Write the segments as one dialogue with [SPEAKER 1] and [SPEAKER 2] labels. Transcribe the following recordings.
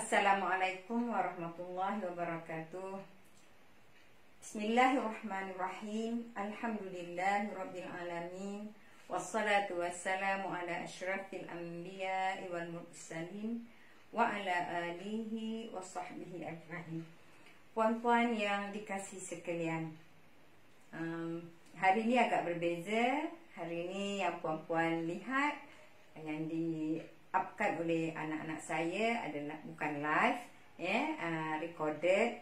[SPEAKER 1] Assalamualaikum warahmatullahi wabarakatuh. Bismillahirrahmanirrahim. Alhamdulillahirabbil alamin. Wassalatu wassalamu ala asyrafil anbiya'i wal mursalin wa ala alihi wa sahbihi ajma'in. Puan-puan yang dikasihi sekalian, hari ini agak berbeza. Hari ini yang puan-puan lihat yang di-upkan oleh anak-anak saya adalah bukan live, recorded,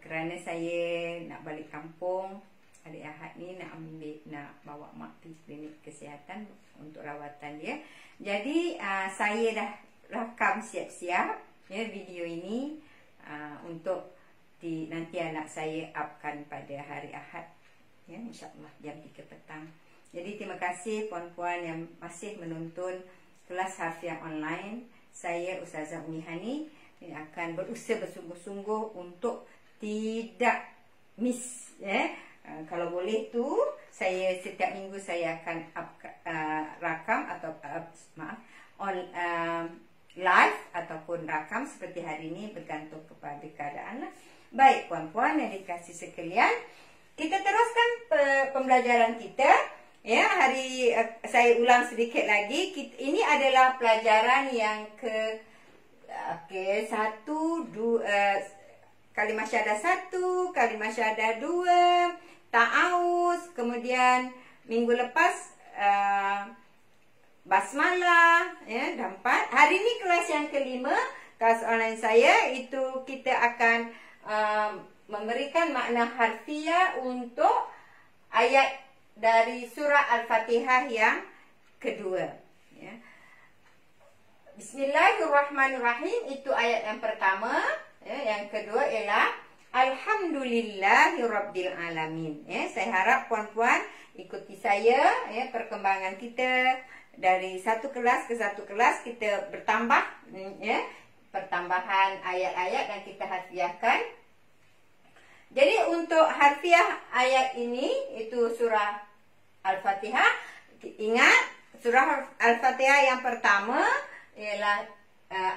[SPEAKER 1] kerana saya nak balik kampung hari Ahad ni, nak bawa mak pergi klinik kesihatan untuk rawatan dia. Jadi saya dah rakam siap-siap video ini untuk nanti anak saya upkan pada hari Ahad, insyaAllah jam 3 petang. Jadi terima kasih puan-puan yang masih menonton kelas harfiah online. Saya Ustazah Umi Hani akan berusaha bersungguh-sungguh untuk tidak miss, kalau boleh tu saya setiap minggu saya akan rakam atau live ataupun rakam seperti hari ini, bergantung kepada keadaan lah. Baik puan-puan yang dikasih sekalian, kita teruskan pembelajaran kita. Saya ulang sedikit lagi. Ini adalah pelajaran yang kalimah syahadah 1, kalimah syahadah 2, ta'awuz, kemudian minggu lepas basmalah, dan 4. Hari ini kelas yang kelima, kelas online saya, itu kita akan memberikan makna harfiah untuk ayat dari surah Al-Fatihah yang kedua. Bismillahirrahmanirrahim, itu ayat yang pertama. Yang kedua ialah Alhamdulillahirabbil alamin. Saya harap puan-puan ikuti saya, perkembangan kita dari satu kelas ke satu kelas, kita bertambah, pertambahan ayat-ayat dan kita harfiahkan. Jadi untuk harfiah ayat ini, itu surah Al-Fatihah. Ingat, surah Al-Fatihah yang pertama ialah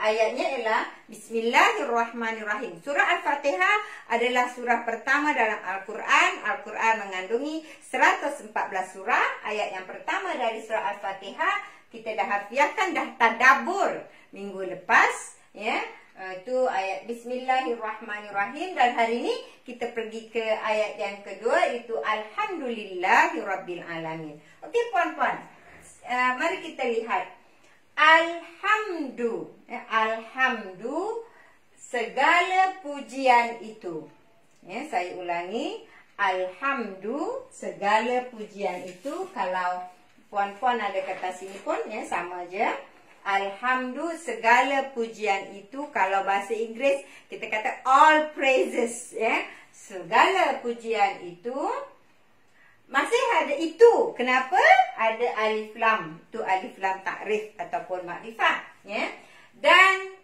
[SPEAKER 1] ayatnya ialah Bismillahirrahmanirrahim. Surah Al-Fatihah adalah surah pertama dalam Al-Quran. Al-Quran mengandungi 114 surah. Ayat yang pertama dari surah Al-Fatihah kita dah harfiahkan, dah tadabbur minggu lepas, itu ayat Bismillahirrahmanirrahim. Dan hari ini kita pergi ke ayat yang kedua, itu Alhamdulillahirabbil alamin. Okey puan-puan, mari kita lihat. Alhamdu, segala pujian itu. Saya ulangi, alhamdu, segala pujian itu. Kalau puan-puan ada kata sini pun, sama aja. Alhamdu, segala pujian itu. Kalau bahasa Inggeris kita kata all praises, segala pujian itu. Masih ada itu. Kenapa? Ada alif lam. Itu alif lam takrif ataupun makrifat, Dan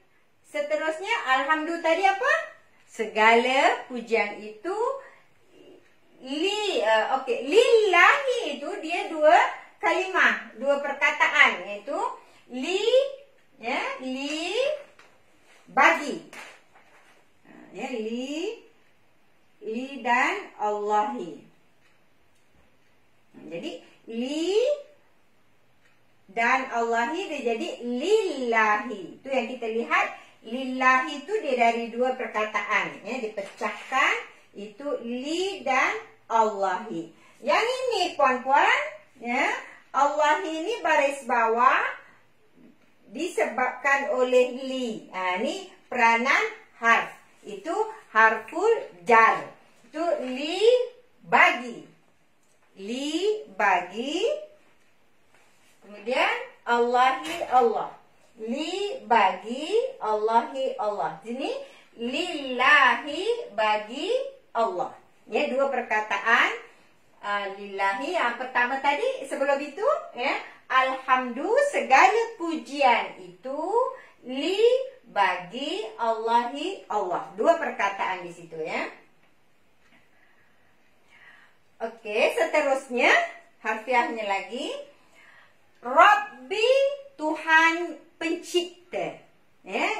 [SPEAKER 1] seterusnya alhamdu tadi apa? Segala pujian itu lillahi, itu dia dua kalimah, dua perkataan, iaitu li bagi, li dan Allahi. Jadi li dan Allahi dia jadi lillahi. Itu yang kita lihat, lillahi itu dia dari dua perkataan, dipecahkan, itu li dan Allahi. Yang ini puan-puan, Allahi ini baris bawah disebabkan oleh li. Ini peranan harf. Itu harful jar. Itu li bagi. Li bagi. Kemudian Allahi Allah. Li bagi, Allahi Allah. Sini lillahi bagi Allah. Dua perkataan. Lillahi yang pertama tadi, sebelum itu, alhamdu, segala pujian itu li bagi Allahi Allah. Dua perkataan di situ, Oke, seterusnya harfiahnya lagi. Rabbi, Tuhan pencipta.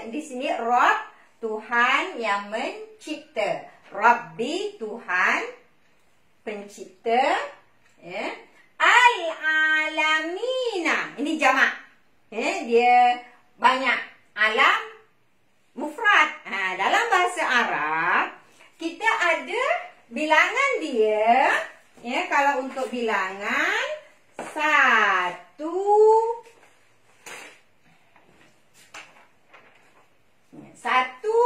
[SPEAKER 1] Di sini Rabb, Tuhan yang mencipta. Rabbi, Tuhan pencipta. Ya. Al-alamina. Ini jamak. Dia banyak. Alam mufrad. Dalam bahasa Arab kita ada bilangan dia. Ya, kalau untuk bilangan 1. Satu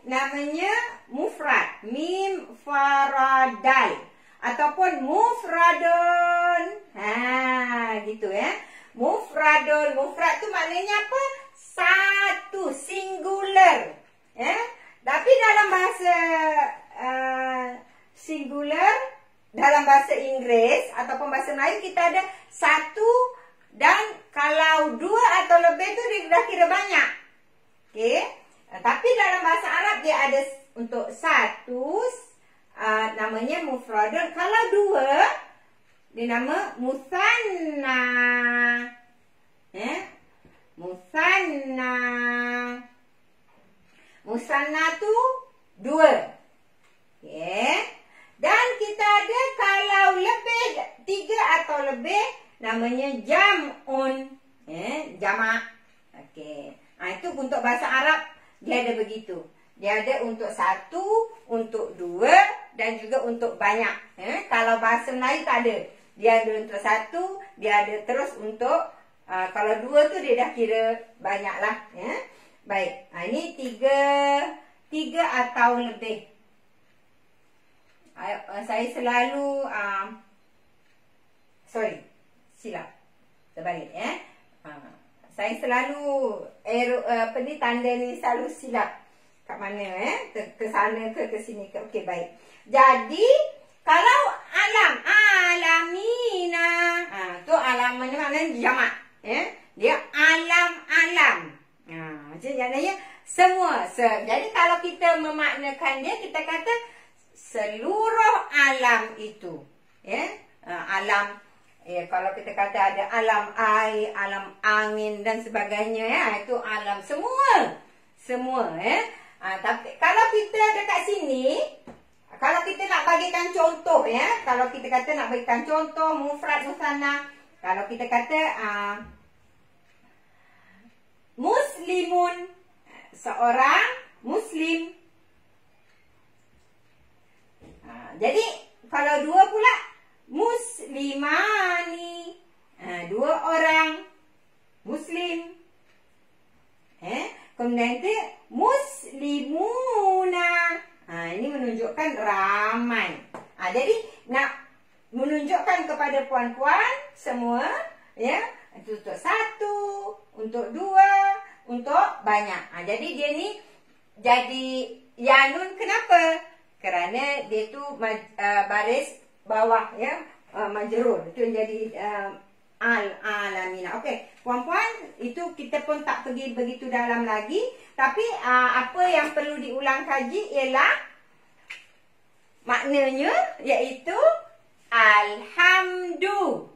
[SPEAKER 1] namanya mufrad, mim faradal ataupun mufradun. Gitu ya. Mufradun, mufrad tu maknanya apa? Satu, singular. Ya. Tapi dalam bahasa singular, dalam bahasa Inggeris ataupun bahasa Melayu kita ada satu, dan kalau 2 atau lebih tu dia dah kira banyak. Okey. Tapi dalam bahasa Arab dia ada untuk 1 namanya mufradun. Kalau 2 dia nama musanna. Musanna. Musanna tu 2. Okey. Dan kita ada kalau lebih 3 atau lebih namanya jam'un. Jamak. Okey. Itu untuk bahasa Arab dia ada begitu. Dia ada untuk 1, untuk 2 dan juga untuk banyak. Kalau bahasa Melayu tak ada. Dia ada untuk 1, dia ada terus untuk kalau 2 tu dia dah kira banyak lah. Baik. Ini 3 atau lebih. Saya selalu silap. Terbalik saya selalu tanda ni selalu silap. Kat mana ke sana ke sini ke. Okey, baik. Jadi kalau alamina, tu alam maknanya jamak. Dia alam-alam. Maknanya semua. Jadi kalau kita memaknakan dia, kita kata seluruh alam itu. Alam. Kalau kita kata ada alam air, alam angin dan sebagainya, itu alam semua. Tapi kalau kita dekat sini, kalau kita nak bagikan contoh, kalau kita kata nak bagikan contoh mufrad musanna, kalau kita kata muslimun, seorang muslim. Jadi kalau 2 pula muslimani, 2 orang muslim. Kemudian itu muslimuna. Ini menunjukkan ramai. Jadi nak menunjukkan kepada puan-puan semua, itu untuk 1, untuk 2, untuk banyak. Jadi dia ni jadi yanun kenapa? Kerana dia tu baris bawah, majrur. Itu yang jadi al-alamina. Okey, puan-puan, itu kita pun tak pergi begitu dalam lagi. Tapi apa yang perlu diulang kaji ialah maknanya, iaitu alhamdu,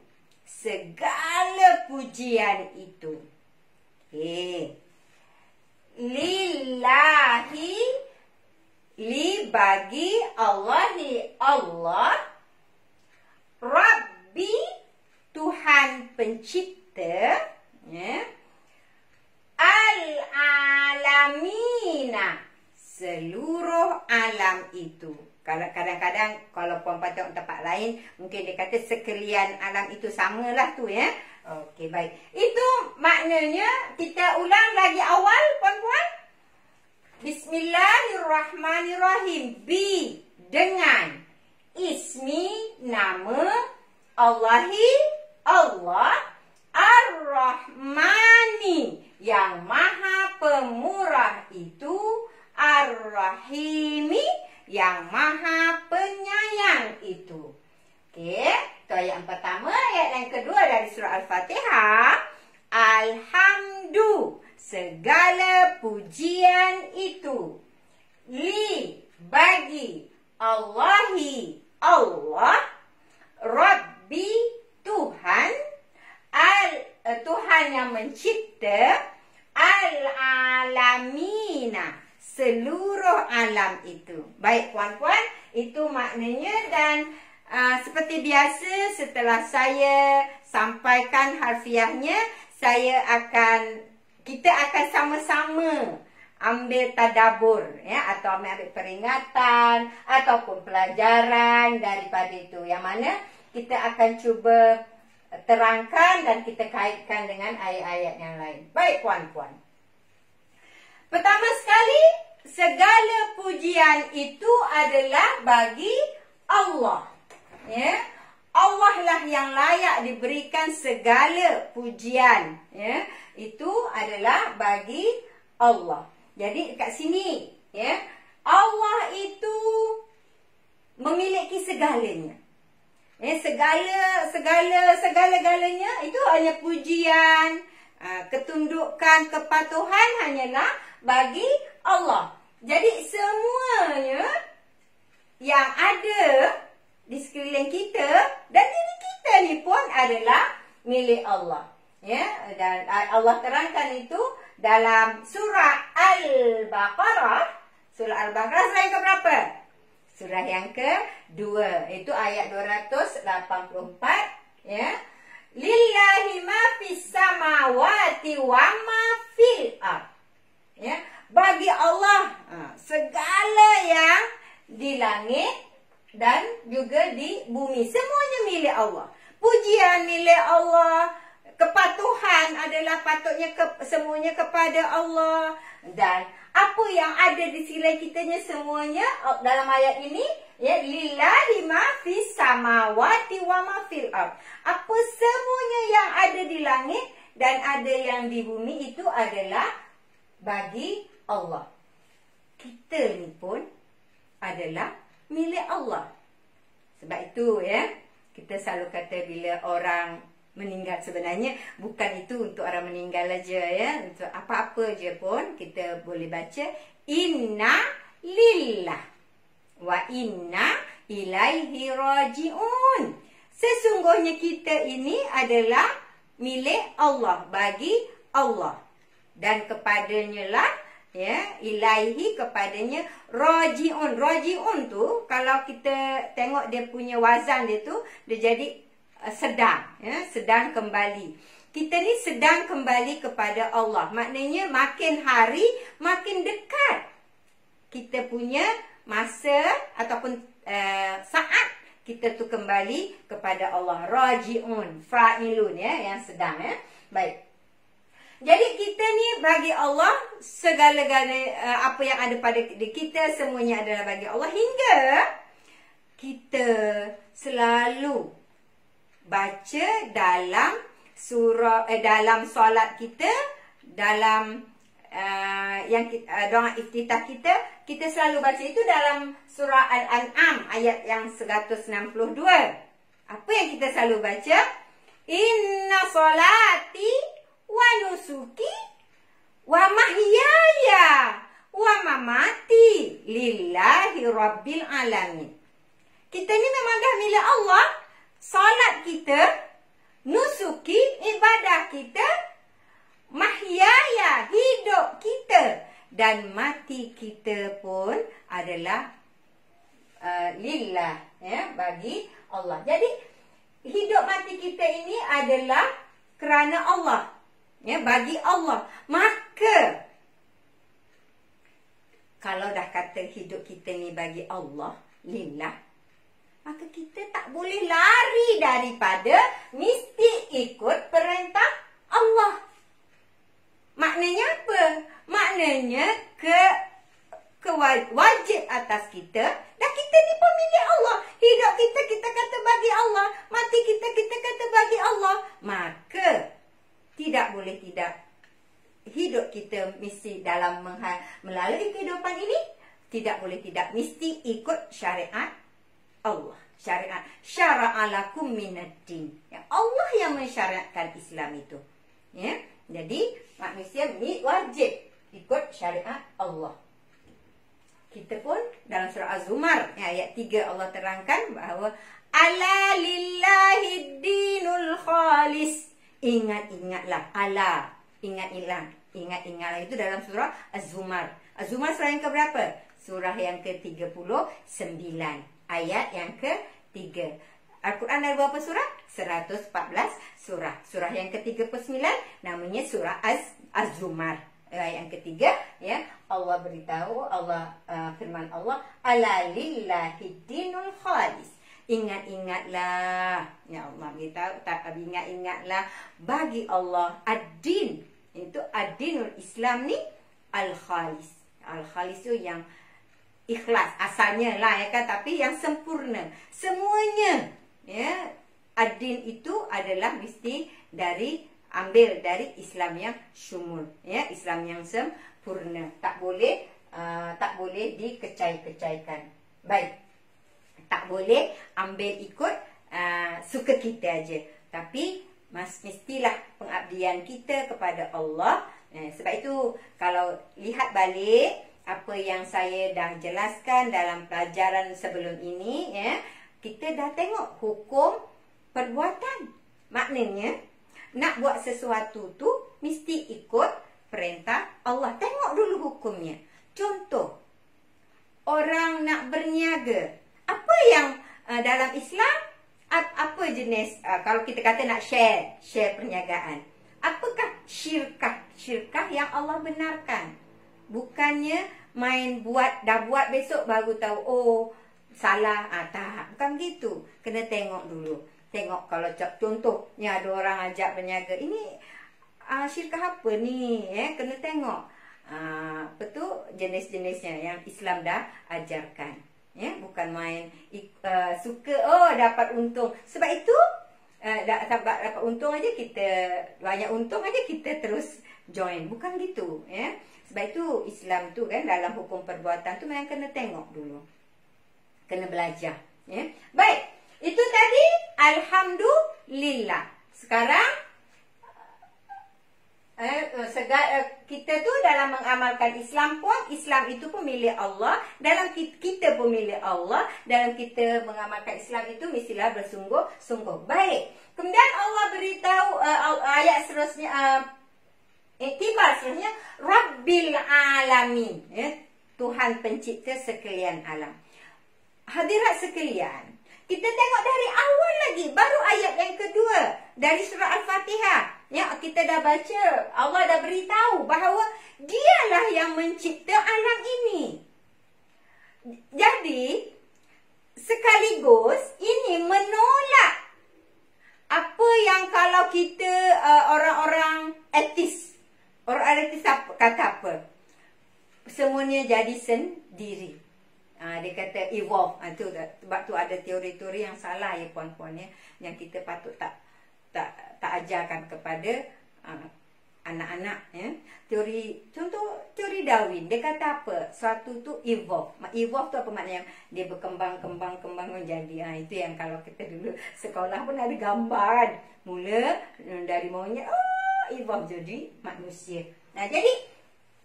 [SPEAKER 1] segala pujian itu. Lillahi, li bagi Allahi Allah, Rabbi, Tuhan pencipta, al-alamina, seluruh alam itu. Kadang-kadang kalau puan-puan tengok tempat lain, mungkin dia kata sekalian alam itu samalah tu. Okey, baik. Itu maknanya, kita ulang lagi awal puan-puan. Bismillahirrahmanirrahim. Bi, dengan. Ismi, nama. Allahi, Allah. Ar-Rahmani, yang maha pemurah itu. Ar-Rahimi, yang maha penyayang itu. Okey, itu ayat yang pertama. Ayat yang kedua dari surah Al-Fatihah. Alhamdu, segala pujian itu. Li, bagi. Allahi, Allah. Rabbi, Tuhan. Tuhan yang mencipta. Al-alamina, alamina, seluruh alam itu. Baik puan-puan, itu maknanya. Dan seperti biasa, setelah saya sampaikan harfiahnya, kita akan sama-sama ambil tadabbur, ya, atau ambil peringatan ataupun pelajaran daripada itu, yang mana kita akan cuba terangkan dan kita kaitkan dengan ayat-ayat yang lain. Baik puan-puan, pertama sekali, segala pujian itu adalah bagi Allah, ya. Allah lah yang layak diberikan segala pujian, ya. Itu adalah bagi Allah. Jadi dekat sini, ya, Allah itu memiliki segalanya. Ya, segala-galanya itu hanya pujian, ketundukan, kepatuhan hanyalah bagi Allah. Jadi semuanya yang ada di sekeliling kita dan diri kita ni pun adalah milik Allah. Ya, dan Allah terangkan itu dalam surah Al-Baqarah. Surah Al-Baqarah surah yang keberapa? Surah yang kedua. Itu ayat 284, ya. Lillahi ma fis samawati wa ma fil ard. Ya, bagi Allah segala yang di langit dan juga di bumi, semuanya milik Allah. Pujian milik Allah, kepatuhan adalah patutnya semuanya kepada Allah. Dan apa yang ada di sekeliling kitanya semuanya dalam ayat ini, ya, lillahi ma fis samawati wa ma fil ard. Apa semuanya yang ada di langit dan ada yang di bumi itu adalah bagi Allah. Kita ni pun adalah milik Allah. Sebab itu, ya, kita selalu kata bila orang meninggal, sebenarnya bukan itu untuk orang meninggal aja, ya. Untuk apa-apa je pun kita boleh baca inna lillah wa inna ilaihi raji'un. Sesungguhnya kita ini adalah milik Allah, bagi Allah, dan kepadanya lah, ya, ilaihi, kepadanya, raji'un. Raji'un tu kalau kita tengok dia punya wazan dia tu, dia jadi sedang, ya, sedang kembali. Kita ni sedang kembali kepada Allah. Maknanya makin hari makin dekat kita punya masa ataupun saat kita tu kembali kepada Allah. Raji'un, fa'ilun, ya, yang sedang, ya. Baik. Jadi kita ni bagi Allah segala-galanya, apa yang ada pada diri kita semuanya adalah bagi Allah, hingga kita selalu baca dalam surah, dalam solat kita, dalam yang doa iftitah kita selalu baca itu dalam surah Al-An'am ayat yang 162. Apa yang kita selalu baca? Inna solati wa nusuki wa mahyaya wa mamati lillahi rabbil alamin. Kita ni memang dah milik Allah. Salat kita, nusuki, ibadah kita, mahyaya, hidup kita, dan mati kita pun adalah lillah, ya, bagi Allah. Jadi hidup mati kita ini adalah kerana Allah, ya, bagi Allah. Maka kalau dah kata hidup kita ni bagi Allah, lillah, maka kita tak boleh lari daripada mesti ikut perintah Allah. Maknanya apa? Maknanya wajib atas kita, dan kita ni pemilik Allah. Hidup kita, kita kata bagi Allah. Mati kita, kita kata bagi Allah. Maka tidak boleh tidak. Hidup kita mesti dalam melalui kehidupan ini, tidak boleh tidak mesti ikut syariat Allah. Syariat, syara'alakum minad-din. Ya, Allah yang mensyariatkan Islam itu. Ya, jadi manusia wajib ikut syariat Allah. Kita pun dalam surah Az-Zumar ayat 3 Allah terangkan bahawa ala lillahi dinul khalis. Ingat-ingatlah, ala, ingat-ingatlah itu dalam surah Az-Zumar. Az-Zumar surah yang keberapa? Surah yang ke-39, ayat yang ke-3. Al-Quran ada berapa surah? 114 surah. Surah yang ke-39 namanya surah Az-Zumar. Ayat yang ketiga, ya, Allah beritahu, firman Allah, ala lillahi dinul khalis. Ingat-ingatlah, ya Allah beritahu, ingat-ingatlah bagi Allah ad-din, itu ad-dinul Islam ni al-khalis. Al-khalis itu yang ikhlas asalnya lah, ya kan, tapi yang sempurna semuanya, ya. Ad-din itu adalah mesti ambil dari Islam yang syumul, ya, Islam yang sempurna, tak boleh dikecai-kecaikan. Baik, tak boleh ambil ikut suka kita aja, tapi mestilah pengabdian kita kepada Allah. Sebab itu kalau lihat balik apa yang saya dah jelaskan dalam pelajaran sebelum ini, ya, kita dah tengok hukum perbuatan. Maknanya nak buat sesuatu tu mesti ikut perintah Allah. Tengok dulu hukumnya. Contoh, orang nak berniaga. Apa yang dalam Islam, apa jenis, kalau kita kata nak share perniagaan. Apakah syirkah? Syirkah yang Allah benarkan. Bukannya main dah buat besok baru tahu, oh salah. Tak, bukan gitu. Kena tengok dulu. Tengok kalau contohnya ada orang ajak berniaga, ini syirkah apa ni, kena tengok apa tu jenis-jenisnya yang Islam dah ajarkan, ya, bukan main suka dapat untung. Sebab itu dapat untung aja kita, banyak untung aja kita terus join, bukan gitu, ya. Sebab itu Islam tu kan dalam hukum perbuatan tu memang kena tengok dulu, kena belajar, ya. Baik, itu tadi alhamdulillah. Sekarang kita tu dalam mengamalkan Islam pun, Islam itu pun milik Allah, dalam kita pun milik Allah. Dalam kita mengamalkan Islam itu mestilah bersungguh-sungguh. Baik, kemudian Allah beritahu ayat seterusnya, iktibar seterusnya, Rabbil alamin, ya, Tuhan pencipta sekalian alam. Hadirat sekalian, kita tengok dari awal lagi, baru ayat yang kedua dari surah Al-Fatihah, ya, kita dah baca, Allah dah beritahu bahawa dialah yang mencipta alam ini. Jadi sekaligus ini menolak apa yang kalau kita orang-orang etis kata apa? Semuanya jadi sendiri. Dia kata evolve. Sebab tu ada teori-teori yang salah, ya puan-puan, ya, yang kita patut tak ajarkan kepada anak-anak, ya. Contoh teori Darwin, dia kata apa? Suatu tu evolve. Evolve tu apa maknanya? Dia berkembang menjadi. Itu yang kalau kita dulu sekolah pun ada gambar kan. Mula dari monyet, evolve jadi manusia. Jadi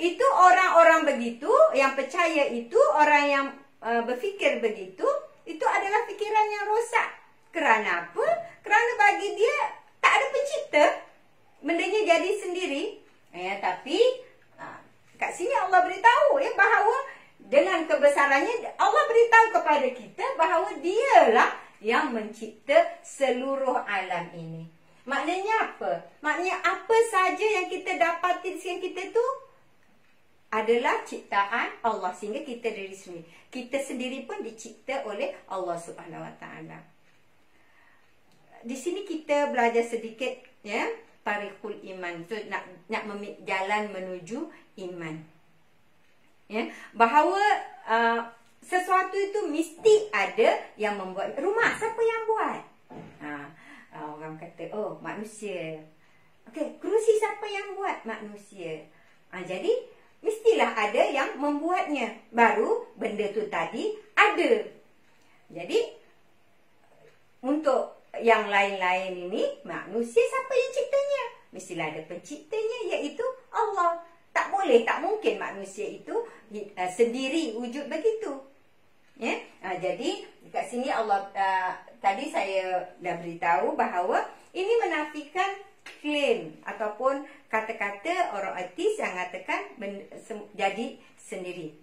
[SPEAKER 1] itu orang-orang begitu yang percaya, itu orang yang berfikir begitu, itu adalah fikiran yang rosak. Kerana apa? Kerana bagi dia tak ada pencipta, bendanya jadi sendiri. Tapi kat sini Allah beritahu, ya, bahawa dengan kebesarannya Allah beritahu kepada kita bahawa dialah yang mencipta seluruh alam ini. Maknanya apa? Maknanya apa saja yang kita dapati di sini kita tu adalah ciptaan Allah, sehingga kita diri sendiri. Kita sendiri pun dicipta oleh Allah Subhanahu Wa Taala. Di sini kita belajar sedikit, ya, tariqul iman, tu nak jalan menuju iman, ya, bahawa sesuatu itu mesti ada yang membuat. Rumah siapa yang buat? Orang kata, oh, manusia. Okey, kerusi siapa yang buat? Manusia. Jadi mestilah ada yang membuatnya, baru benda tu tadi ada. Jadi untuk yang lain-lain ini, manusia siapa yang ciptanya? Mestilah ada penciptanya, iaitu Allah. Tak mungkin manusia itu sendiri wujud begitu, ya. Jadi kat sini Allah tadi saya dah beritahu bahawa ini menafikan klaim ataupun kata-kata orang etis yang mengatakan jadi sendiri.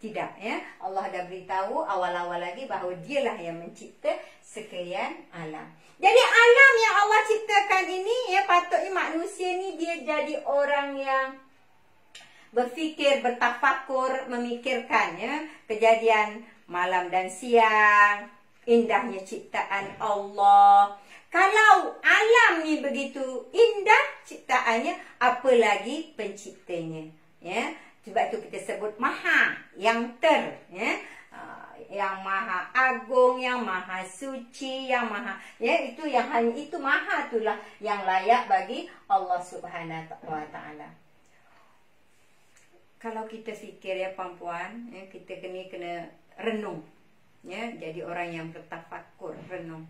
[SPEAKER 1] Tidak, ya. Allah dah beritahu awal-awal lagi bahawa dialah yang mencipta sekalian alam. Jadi alam yang Allah ciptakan ini, ya, patutnya manusia ni dia jadi orang yang berfikir, bertafakur, memikirkan, ya, kejadian malam dan siang, indahnya ciptaan Allah. Kalau alam ni begitu indah ciptaannya, apalagi penciptanya, ya. Sebab itu kita sebut maha, yang ya, yang maha agung, yang maha suci, yang maha, ya, itu yang hanya itu maha itulah yang layak bagi Allah Subhanahu wa taala. Kalau kita fikir, ya puan-puan, ya, kita kena renung, ya, jadi orang yang bertafakur, renung.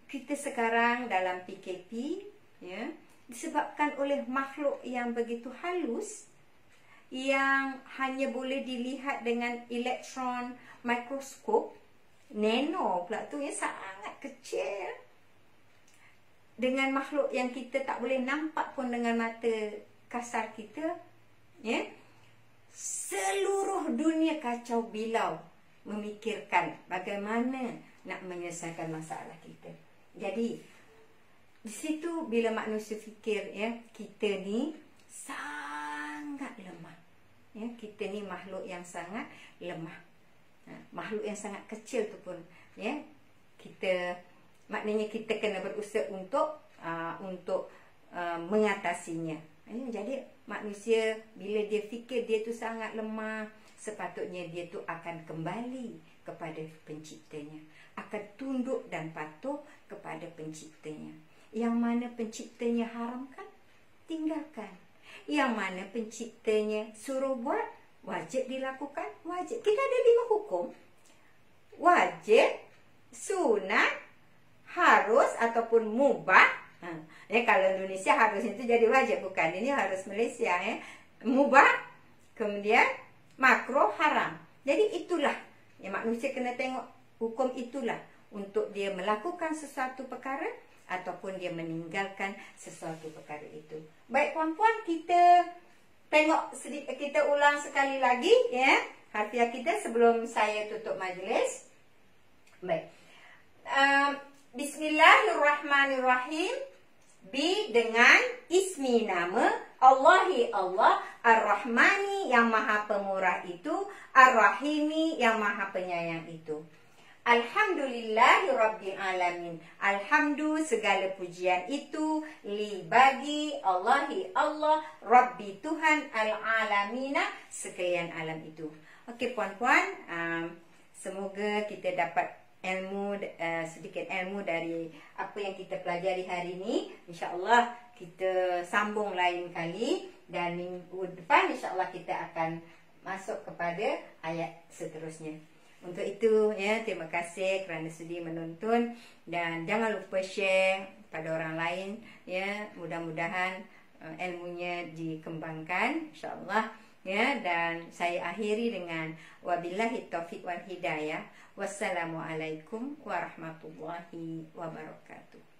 [SPEAKER 1] Kita sekarang dalam PKP, ya, disebabkan oleh makhluk yang begitu halus, yang hanya boleh dilihat dengan elektron mikroskop, nano pula tu, ya, sangat kecil, dengan makhluk yang kita tak boleh nampak pun dengan mata kasar kita, ya. Seluruh dunia kacau bilau memikirkan bagaimana nak menyelesaikan masalah kita. Jadi di situ bila manusia fikir, ya, kita ni sangat lemah, ya, kita ni makhluk yang sangat lemah, makhluk yang sangat kecil tu pun, ya, kita maknanya kita kena berusaha untuk mengatasinya. Jadi manusia bila dia fikir dia tu sangat lemah, sepatutnya dia tu akan kembali kepada penciptanya, akan tunduk dan patuh kepada penciptanya. Yang mana penciptanya haramkan, tinggalkan. Yang mana penciptanya suruh buat, wajib dilakukan, wajib. Kita ada 5 hukum. Wajib, sunat, harus ataupun mubah. Ya, kalau Indonesia harusnya itu jadi wajib, bukan. Ini harus Malaysia, ya. Mubah, kemudian makruh, haram. Jadi itulah yang manusia kena tengok, hukum itulah untuk dia melakukan sesuatu perkara ataupun dia meninggalkan sesuatu perkara itu. Baik puan-puan, kita tengok sedikit, kita ulang sekali lagi, ya, harfiah kita sebelum saya tutup majlis. Baik. Bismillahirrahmanirrahim. Bi dengan ismi nama, Allahi Allah, Ar-Rahmani yang maha pemurah itu, Ar-Rahimi yang maha penyayang itu. Alhamdulillahi Rabbil Alamin. Alhamdu segala pujian itu, li bagi, Allahi Allah, Rabbi Tuhan, Al-Alamina sekalian alam itu. Okey puan-puan, semoga kita dapat ilmu, sedikit ilmu dari apa yang kita pelajari hari ini. InsyaAllah kita sambung lain kali, dan minggu depan insyaAllah kita akan masuk kepada ayat seterusnya. Untuk itu, ya, terima kasih kerana sudi menonton, dan jangan lupa share pada orang lain, ya. Mudah-mudahan ilmunya dikembangkan insyaAllah, ya. Dan saya akhiri dengan wabillahi taufiq wal hidayah. Wassalamualaikum warahmatullahi wabarakatuh.